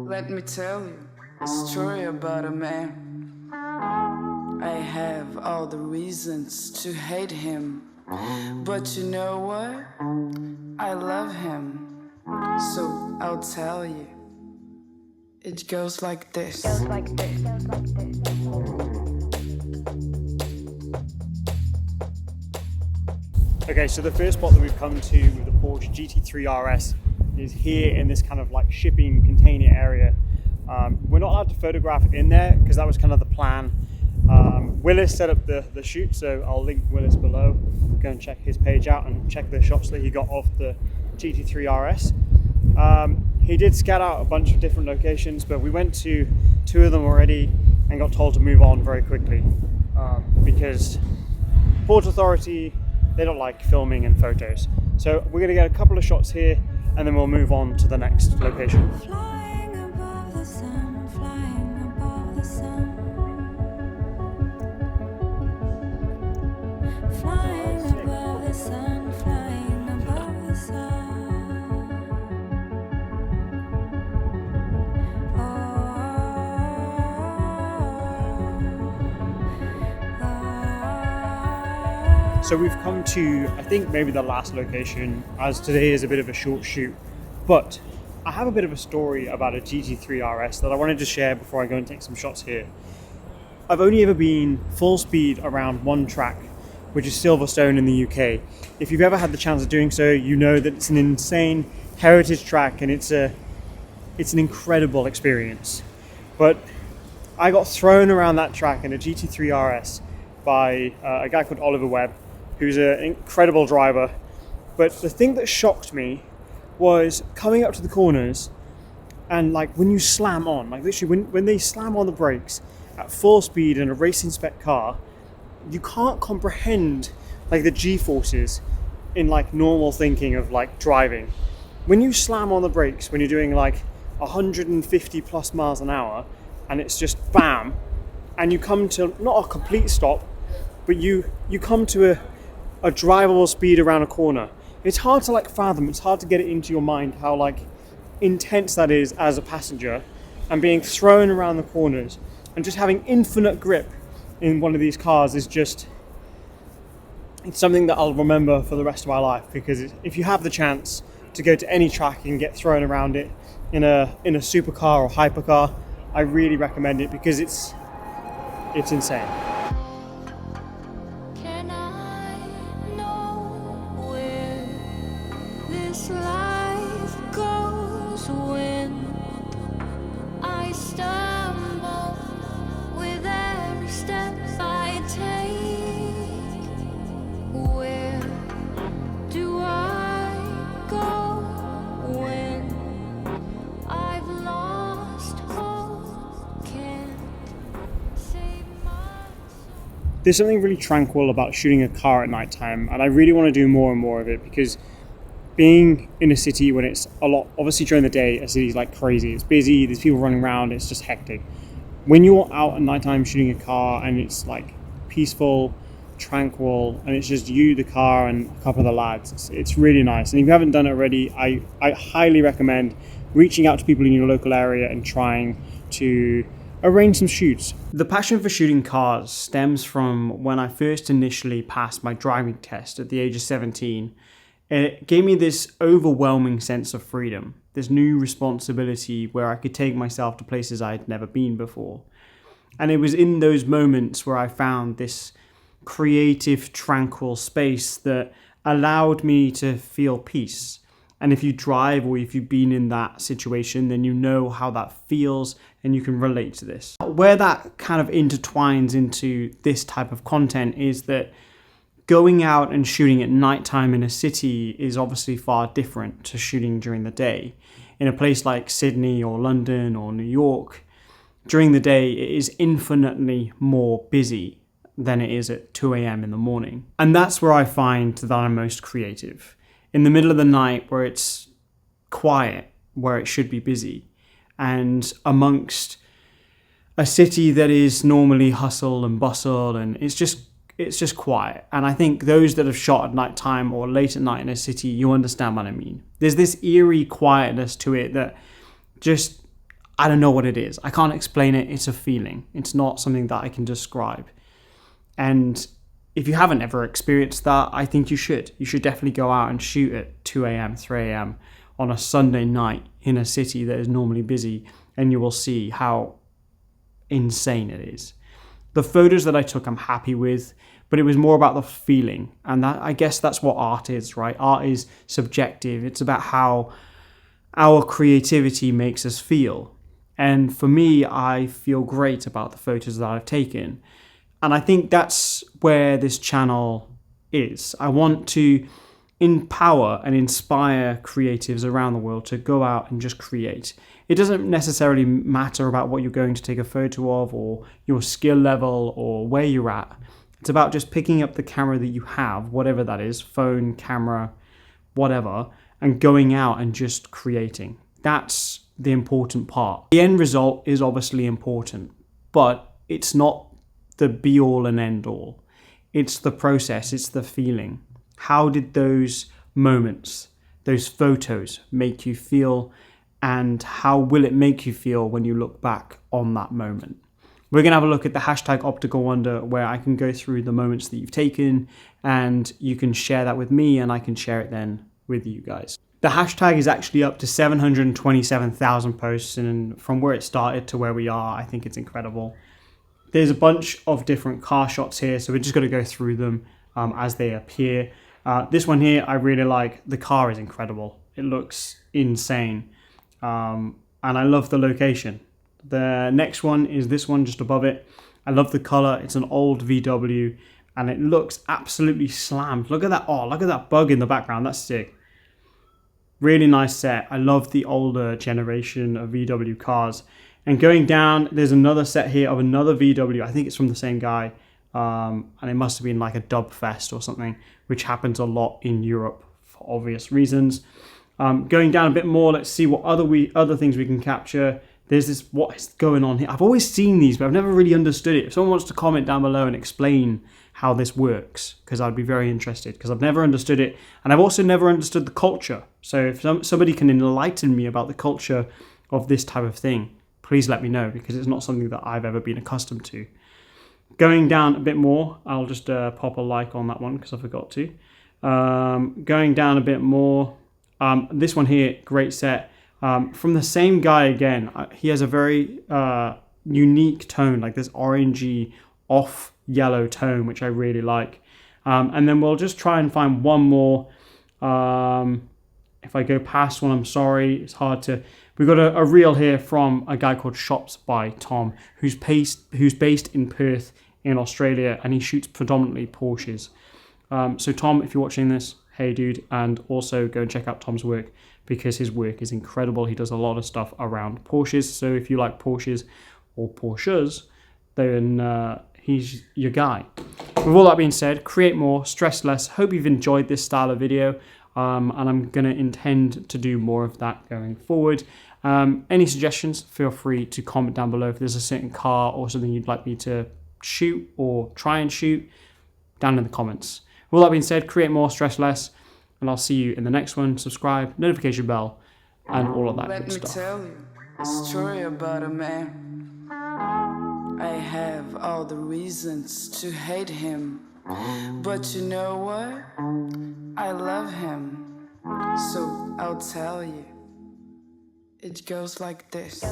Let me tell you a story about a man. I have all the reasons to hate him, but you know what? I love him, so I'll tell you. It goes like this. Okay, so the first spot that we've come to with the Porsche Gt3 RS is here in this kind of like shipping container area. We're not allowed to photograph in there because that was kind of the plan. Willis set up the shoot, so I'll link Willis below. Go and check his page out and check the shots that he got off the Gt3 RS. He did scout out a bunch of different locations, but we went to 2 of them already and got told to move on very quickly because Port Authority, they don't like filming and photos. So we're going to get a couple of shots here and then we'll move on to the next location. Flying above the sun, flying above the sun. Flying above the sun, flying above the sun. So we've come to, I think, maybe the last location, as today is a bit of a short shoot. But I have a bit of a story about a Gt3 RS that I wanted to share before I go and take some shots here. I've only ever been full speed around one track, which is Silverstone in the UK. If you've ever had the chance of doing so, you know that it's an insane heritage track and it's an incredible experience. But I got thrown around that track in a Gt3 RS by a guy called Oliver Webb, who's an incredible driver. But the thing that shocked me was coming up to the corners and like when you slam on, like literally when they slam on the brakes at full speed in a racing spec car, you can't comprehend like the G-forces in like normal thinking of like driving. When you slam on the brakes, when you're doing like 150 plus miles an hour and it's just bam, and you come to not a complete stop, but you come to a drivable speed around a corner. It's hard to like fathom, it's hard to get it into your mind how like intense that is as a passenger, and being thrown around the corners and just having infinite grip in one of these cars is just, it's something that I'll remember for the rest of my life, because if you have the chance to go to any track and get thrown around it in a supercar or hypercar, I really recommend it because it's insane. Can I know where this life goes when I stumble with every step I take? Where do I go when I've lost hope? Can't save my soul. There's something really tranquil about shooting a car at nighttime, and I really want to do more and more of it, because being in a city when it's a lot, obviously during the day, a city's like crazy, it's busy, there's people running around, it's just hectic. When you're out at nighttime shooting a car and it's like peaceful, tranquil, and it's just you, the car, and a couple of the lads, it's really nice. And if you haven't done it already, I highly recommend reaching out to people in your local area and trying to arrange some shoots. The passion for shooting cars stems from when I first initially passed my driving test at the age of 17. And it gave me this overwhelming sense of freedom, this new responsibility where I could take myself to places I had never been before. And it was in those moments where I found this creative, tranquil space that allowed me to feel peace. And if you drive, or if you've been in that situation, then you know how that feels and you can relate to this. Where that kind of intertwines into this type of content is that going out and shooting at nighttime in a city is obviously far different to shooting during the day. In a place like Sydney or London or New York, during the day it is infinitely more busy than it is at 2 a.m. in the morning. And that's where I find that I'm most creative. In the middle of the night where it's quiet, where it should be busy, and amongst a city that is normally hustle and bustle, and it's just quiet. And I think those that have shot at night time or late at night in a city, you understand what I mean. There's this eerie quietness to it that just I don't know what it is. I can't explain it. It's a feeling. It's not something that I can describe. And if you haven't ever experienced that, I think you should. You should definitely go out and shoot at 2 a.m., 3 a.m. on a Sunday night in a city that is normally busy, and you will see how insane it is. The photos that I took, I'm happy with, but it was more about the feeling. And that, I guess that's what art is, right? Art is subjective. It's about how our creativity makes us feel. And for me, I feel great about the photos that I've taken. And I think that's where this channel is. I want to empower and inspire creatives around the world to go out and just create. It doesn't necessarily matter about what you're going to take a photo of or your skill level or where you're at. It's about just picking up the camera that you have, whatever that is, phone, camera, whatever, and going out and just creating. That's the important part. The end result is obviously important, but it's not the be all and end all. It's the process, it's the feeling. How did those moments, those photos make you feel, and how will it make you feel when you look back on that moment? We're going to have a look at the hashtag Optical Wonder, where I can go through the moments that you've taken and you can share that with me and I can share it then with you guys. The hashtag is actually up to 727,000 posts, and from where it started to where we are, I think it's incredible. There's a bunch of different car shots here, so we're just going to go through them as they appear. This one here, I really like. The car is incredible. It looks insane. And I love the location. The next one is this one just above it. I love the color. It's an old VW and it looks absolutely slammed. Look at that. Oh, look at that bug in the background. That's sick. Really nice set. I love the older generation of VW cars. And going down, there's another set here of another VW. I think it's from the same guy. And it must have been like a dub fest or something, which happens a lot in Europe for obvious reasons. Going down a bit more, let's see what other things we can capture. There's this, what is going on here? I've always seen these, but I've never really understood it. If someone wants to comment down below and explain how this works, because I'd be very interested, because I've never understood it. And I've also never understood the culture. So if somebody can enlighten me about the culture of this type of thing, please let me know, because it's not something that I've ever been accustomed to. Going down a bit more, I'll just pop a like on that one because I forgot to. Going down a bit more, this one here, great set. From the same guy again. He has a very unique tone, like this orangey off yellow tone, which I really like. And then we'll just try and find one more. If I go past one, I'm sorry, it's hard to. We've got a reel here from a guy called Shops by Tom, who's based in Perth in Australia, and he shoots predominantly Porsches. So Tom, if you're watching this, hey dude, and also go and check out Tom's work, because his work is incredible. He does a lot of stuff around Porsches. So if you like Porsches or Porsches, then he's your guy. With all that being said, create more, stress less. Hope you've enjoyed this style of video. And I'm going to intend to do more of that going forward. Any suggestions, feel free to comment down below. If there's a certain car or something you'd like me to shoot or try and shoot, down in the comments. With all that being said, create more, stress less. And I'll see you in the next one. Subscribe, notification bell, and all of that Let good me stuff. tell you a story about a man. I have all the reasons to hate him, but you know what? I love him, so I'll tell you. It goes like this.